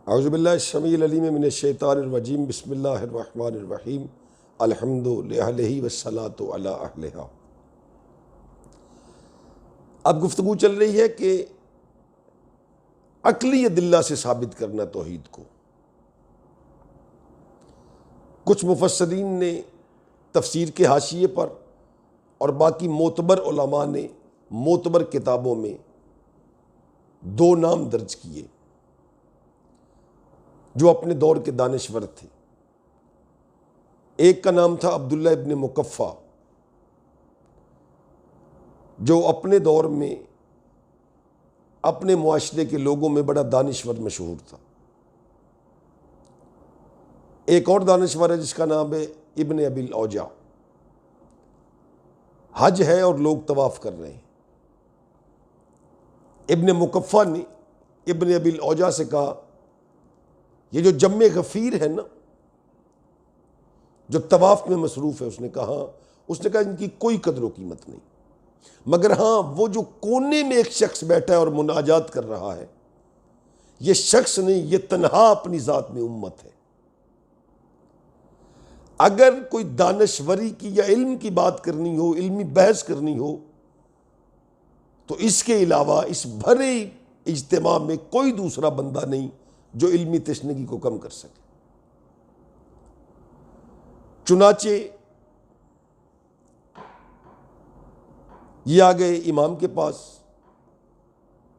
औज़ुबिल्लाहि शमील अलीम मिनश्शैतानिर्रजीम बिस्मिल्लाहिर्रहमानिर्रहीम अल्हम्दुलिल्लाहि वस्सलातु अला अहलिहा। अब गुफ्तगू चल रही है कि अक्ली अदिल्ला से साबित करना तौहीद को। कुछ मुफस्सिरीन ने तफसीर के हाशिए पर और बाकी मोतबर उलमा ने मोतबर किताबों में दो नाम दर्ज किए जो अपने दौर के दानिश्वर थे। एक का नाम था अब्दुल्ला इब्न मुकफ़ा, जो अपने दौर में अपने मुआशरे के लोगों में बड़ा दानिश्वर मशहूर था। एक और दानिश्वर है जिसका नाम है इब्न अबिल औजा। हज है और लोग तवाफ कर रहे हैं। इब्न मुकफ़ा ने इब्न अबिल औजा से कहा, ये जो जम्मे गफ़ीर है ना, जो तवाफ में मसरूफ़ है, उसने कहा इनकी कोई कदर कीमत नहीं, मगर हाँ वो जो कोने में एक शख्स बैठा है और मुनाजात कर रहा है, ये शख्स नहीं, ये तन्हा अपनी ज़ात में उम्मत है। अगर कोई दानश्वरी की या इल्म की बात करनी हो, इल्मी बहस करनी हो, तो इसके अलावा इस भरे इज्तिमा में कोई दूसरा बंदा नहीं जो इल्मी तशनगी को कम कर सके। चुनाचे ये आ गए इमाम के पास,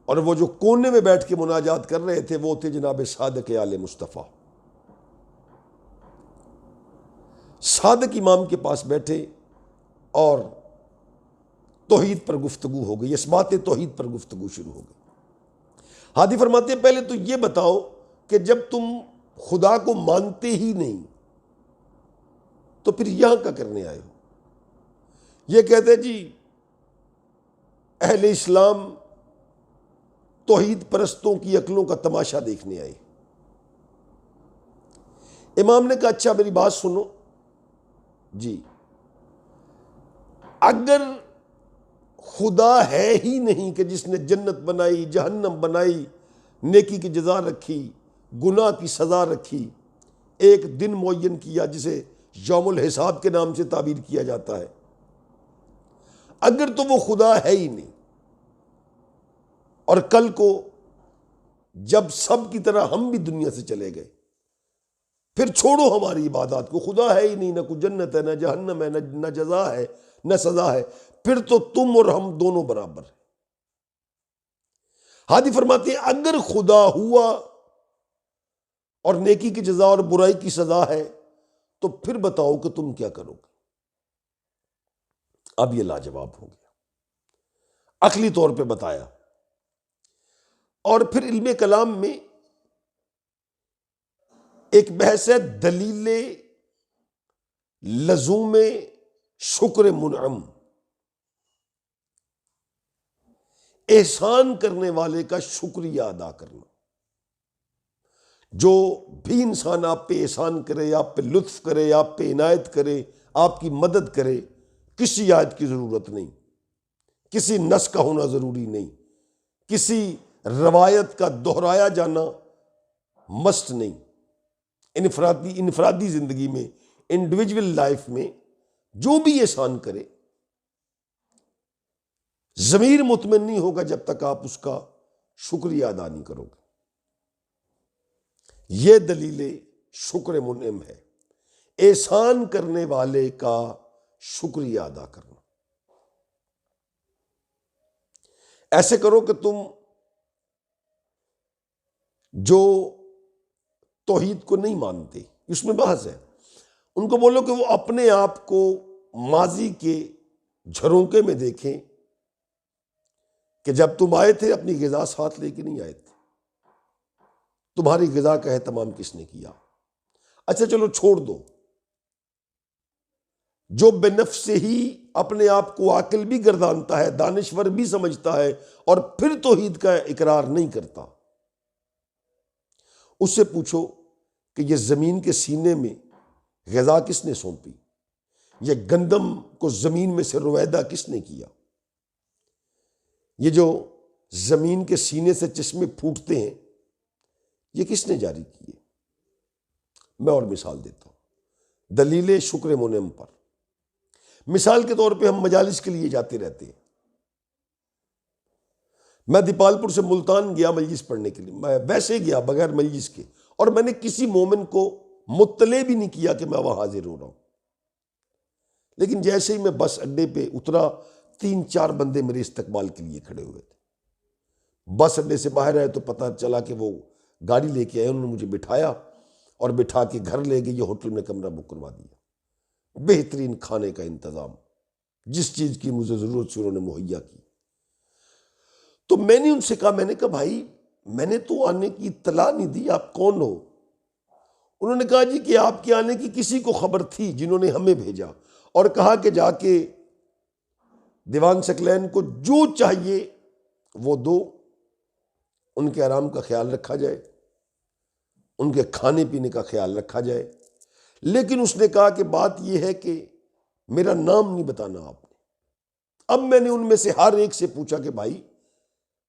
और वो जो कोने में बैठ के मुनाजात कर रहे थे वो थे जनाब सादिक आले मुस्तफ़ा। सादिक इमाम के पास बैठे और तौहीद पर गुफ्तगू हो गई, इस्बात तौहीद पर गुफ्तगू शुरू हो गई। हादी फरमाते हैं, पहले तो ये बताओ कि जब तुम खुदा को मानते ही नहीं तो फिर यहां क्या करने आए हो? ये कहते जी अहले इस्लाम तौहीद परस्तों की अक्लों का तमाशा देखने आए। इमाम ने कहा, अच्छा मेरी बात सुनो जी, अगर खुदा है ही नहीं कि जिसने जन्नत बनाई, जहन्नम बनाई, नेकी की जजा रखी, गुनाह की सजा रखी, एक दिन मुअय्यन किया जिसे यौमुल हिसाब के नाम से ताबीर किया जाता है, अगर तो वो खुदा है ही नहीं, और कल को जब सब की तरह हम भी दुनिया से चले गए, फिर छोड़ो हमारी इबादत को, खुदा है ही नहीं, ना कोई जन्नत है, ना जहन्नम है, न जजा है, न सजा है, फिर तो तुम और हम दोनों बराबर हैं। हादी फरमाते हैं, अगर खुदा हुआ और नेकी की जजा और बुराई की सजा है, तो फिर बताओ कि तुम क्या करोगे? अब यह लाजवाब हो गया, अकली तौर पे बताया। और फिर इल्मे कलाम में एक बहस है, दलीले लज़ूमे शुक्र मुनअम, एहसान करने वाले का शुक्रिया अदा करना। जो भी इंसान आप पे एहसान करे, आप पे लुत्फ करे, आप पे इनायत करे, आपकी मदद करे, किसी आयत की ज़रूरत नहीं, किसी नस का होना ज़रूरी नहीं, किसी रवायत का दोहराया जाना मस्ट नहीं। इनफरादी ज़िंदगी में, इंडिविजुअल लाइफ में जो भी एहसान करे, ज़मीर मुतमिन नहीं होगा जब तक आप उसका शुक्रिया अदा नहीं करोगे। यह दलीले शुक्र मुनइम है, एहसान करने वाले का शुक्रिया अदा करना। ऐसे करो कि तुम जो तौहीद को नहीं मानते, इसमें बहस है, उनको बोलो कि वो अपने आप को माजी के झरोंके में देखें कि जब तुम आए थे अपनी ग़िज़ा साथ लेके नहीं आए थे, तुम्हारी ग़िज़ा का एहतमाम किसने किया? अच्छा चलो छोड़ दो, जो बेनफ्स से ही अपने आप को आकिल भी गर्दानता है, दानिश्वर भी समझता है, और फिर तौहीद का इकरार नहीं करता, उससे पूछो कि ये ज़मीन के सीने में ग़िज़ा किसने सौंपी? ये गंदम को ज़मीन में से रुवैदा किसने किया? ये जो ज़मीन के सीने से चश्मे फूटते हैं, ये किसने जारी किए? मैं और मिसाल देता हूं दलील शुक्र मुनम पर। मिसाल के तौर पे हम मजालिस के लिए जाते रहते हैं। मैं दीपालपुर से मुल्तान गया मजलिस पढ़ने के लिए, मैं वैसे गया बगैर मजलिस के, और मैंने किसी मोमिन को मुत्तले भी नहीं किया कि मैं वहां हाजिर हो रहा हूं। लेकिन जैसे ही मैं बस अड्डे पे उतरा, 3-4 बंदे मेरे इस्तकबाल के लिए खड़े हुए थे। बस अड्डे से बाहर आए तो पता चला कि वो गाड़ी लेके आए, उन्होंने मुझे बिठाया और बिठा के घर ले गए। ये होटल में कमरा बुक करवा दिया, बेहतरीन खाने का इंतजाम, जिस चीज की मुझे जरूरत थी उन्होंने मुहैया की। तो मैंने उनसे कहा, मैंने कहा भाई मैंने तो आने की इत्तला नहीं दी, आप कौन हो? उन्होंने कहा जी कि आपके आने की किसी को खबर थी जिन्होंने हमें भेजा और कहा कि जाके दीवान सकलैन को जो चाहिए वो दो, उनके आराम का ख्याल रखा जाए, उनके खाने पीने का ख्याल रखा जाए। लेकिन उसने कहा कि बात यह है कि मेरा नाम नहीं बताना आपने। अब मैंने उनमें से हर एक से पूछा कि भाई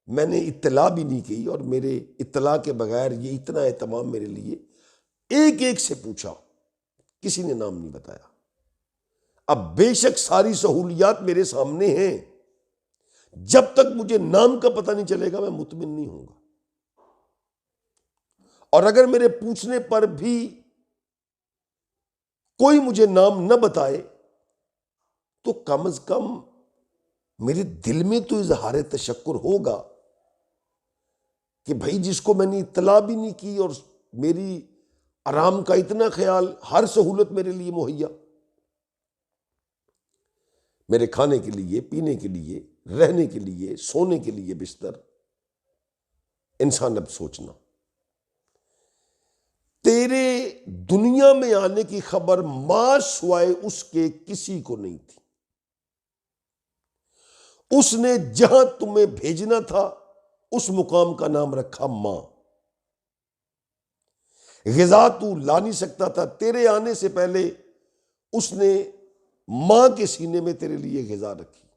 मैंने इत्तला भी नहीं की और मेरे इत्तला के बगैर ये इतना एहतमाम मेरे लिए, एक एक से पूछा, किसी ने नाम नहीं बताया। अब बेशक सारी सहूलियात मेरे सामने हैं, जब तक मुझे नाम का पता नहीं चलेगा मैं मुतमिन नहीं होऊंगा। और अगर मेरे पूछने पर भी कोई मुझे नाम न बताए तो कम से कम मेरे दिल में तो इजहार तशक्कुर होगा कि भाई जिसको मैंने इत्तला भी नहीं की और मेरी आराम का इतना ख्याल, हर सहूलत मेरे लिए मुहैया, मेरे खाने के लिए, पीने के लिए, रहने के लिए, सोने के लिए बिस्तर। इंसान अब सोचना, तेरे दुनिया में आने की खबर मां सिवाय उसके किसी को नहीं थी। उसने जहां तुम्हें भेजना था उस मुकाम का नाम रखा मां। ग़िज़ा तू ला नहीं सकता था, तेरे आने से पहले उसने मां के सीने में तेरे लिए ग़िज़ा रखी।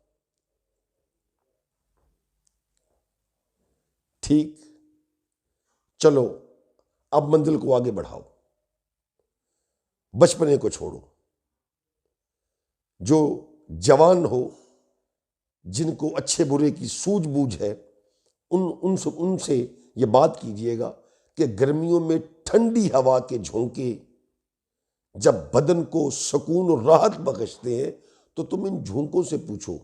ठीक, चलो अब मंजिल को आगे बढ़ाओ, बचपने को छोड़ो। जो जवान हो, जिनको अच्छे बुरे की सूझबूझ है, उनसे ये बात कीजिएगा कि गर्मियों में ठंडी हवा के झोंके जब बदन को सुकून और राहत बख्शते हैं, तो तुम इन झोंकों से पूछो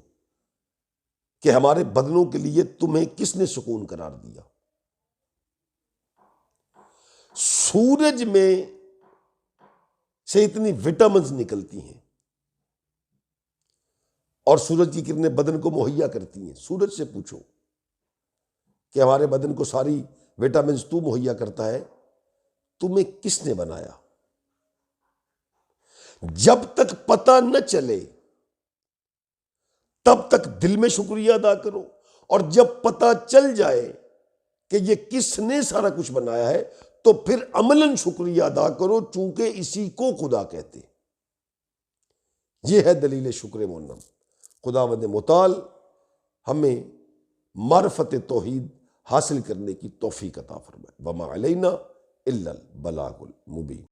कि हमारे बदनों के लिए तुम्हें किसने सुकून करार दिया। सूरज में से इतनी विटामिन्स निकलती हैं और सूरज की किरणें बदन को मुहैया करती हैं। सूरज से पूछो कि हमारे बदन को सारी विटामिन्स तू मुहैया करता है, तुम्हें किसने बनाया? जब तक पता न चले तब तक दिल में शुक्रिया अदा करो, और जब पता चल जाए कि ये किसने सारा कुछ बनाया है तो फिर अमलन शुक्रिया अदा करो, चूंकि इसी को खुदा कहते। यह है दलील शुक्र मुन्नम। खुदावंद मुताल हमें मारफत तौहीद हासिल करने की तौफीक अता फरमाए। वमा अलैना इल्लल बलागुल मुबीन।